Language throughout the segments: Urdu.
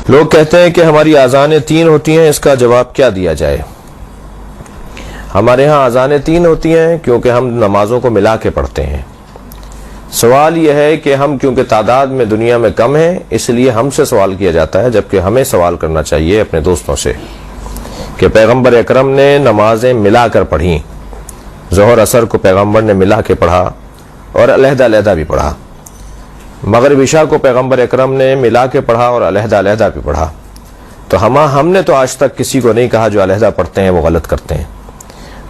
لوگ کہتے ہیں کہ ہماری اذانیں 3 ہوتی ہیں، اس کا جواب کیا دیا جائے؟ ہمارے ہاں اذانیں 3 ہوتی ہیں کیونکہ ہم نمازوں کو ملا کے پڑھتے ہیں۔ سوال یہ ہے کہ ہم کیونکہ تعداد میں دنیا میں کم ہیں، اس لیے ہم سے سوال کیا جاتا ہے، جبکہ ہمیں سوال کرنا چاہیے اپنے دوستوں سے کہ پیغمبر اکرم نے نمازیں ملا کر پڑھیں، ظہر عصر کو پیغمبر نے ملا کے پڑھا اور علیحدہ علیحدہ بھی پڑھا، مغرب عشاء کو پیغمبر اکرم نے ملا کے پڑھا اور علیحدہ علیحدہ بھی پڑھا۔ تو ہم نے تو آج تک کسی کو نہیں کہا جو علیحدہ پڑھتے ہیں وہ غلط کرتے ہیں،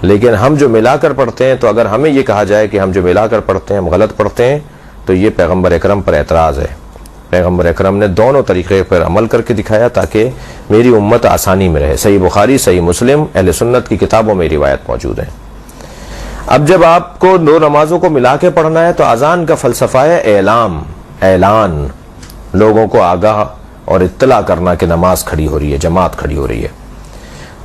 لیکن ہم جو ملا کر پڑھتے ہیں، تو اگر ہمیں یہ کہا جائے کہ ہم جو ملا کر پڑھتے ہیں ہم غلط پڑھتے ہیں، تو یہ پیغمبر اکرم پر اعتراض ہے۔ پیغمبر اکرم نے دونوں طریقے پر عمل کر کے دکھایا تاکہ میری امت آسانی میں رہے۔ صحیح بخاری، صحیح مسلم، اہل سنت کی کتابوں میں روایت موجود ہیں۔ اب جب آپ کو 2 نمازوں کو ملا کے پڑھنا ہے تو اذان کا فلسفہ ہے اعلان، لوگوں کو آگاہ اور اطلاع کرنا کہ نماز کھڑی ہو رہی ہے، جماعت کھڑی ہو رہی ہے۔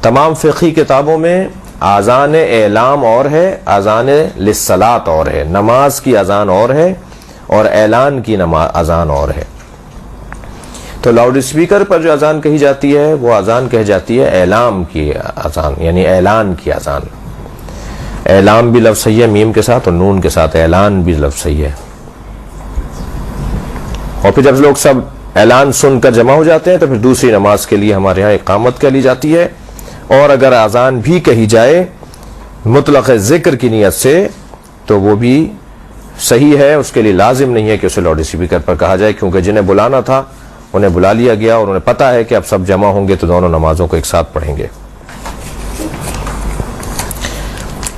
تمام فقہی کتابوں میں اذان اعلام اور ہے، اذان للصلاۃ اور ہے، نماز کی اذان اور ہے اور اعلان کی اذان اور ہے۔ تو لاؤڈ اسپیکر پر جو اذان کہی جاتی ہے وہ اذان کہی جاتی ہے اعلام کی اذان، یعنی اعلان کی اذان۔ اعلام بھی لفظ صحیح ہے میم کے ساتھ اور نون کے ساتھ، اعلان بھی لفظ صحیح ہے۔ اور پھر جب لوگ سب اعلان سن کر جمع ہو جاتے ہیں تو پھر دوسری نماز کے لیے ہمارے ہاں اقامت کہہ لی جاتی ہے، اور اگر اذان بھی کہی جائے مطلق ذکر کی نیت سے تو وہ بھی صحیح ہے، اس کے لیے لازم نہیں ہے کہ اسے لاؤڈ اسپیکر پر کہا جائے، کیونکہ جنہیں بلانا تھا انہیں بلا لیا گیا اور انہیں پتہ ہے کہ اب سب جمع ہوں گے تو دونوں نمازوں کو ایک ساتھ پڑھیں گے۔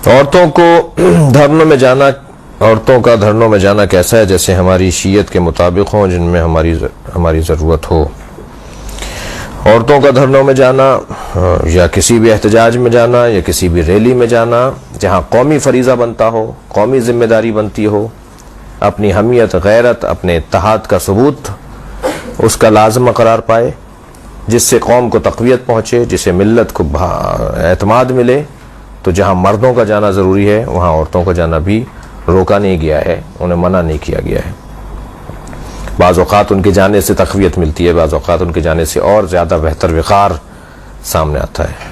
عورتوں کا دھرنوں میں جانا کیسا ہے؟ جیسے ہماری شیعت کے مطابق ہوں، جن میں ہماری ضرورت ہو۔ عورتوں کا دھرنوں میں جانا یا کسی بھی احتجاج میں جانا یا کسی بھی ریلی میں جانا جہاں قومی فریضہ بنتا ہو، قومی ذمہ داری بنتی ہو، اپنی حمیت، غیرت، اپنے اتحاد کا ثبوت اس کا لازمہ قرار پائے، جس سے قوم کو تقویت پہنچے، جسے ملت کو اعتماد ملے، تو جہاں مردوں کا جانا ضروری ہے وہاں عورتوں کا جانا بھی روکا نہیں گیا ہے، انہیں منع نہیں کیا گیا ہے۔ بعض اوقات ان کے جانے سے تقویت ملتی ہے، بعض اوقات ان کے جانے سے اور زیادہ بہتر وقار سامنے آتا ہے۔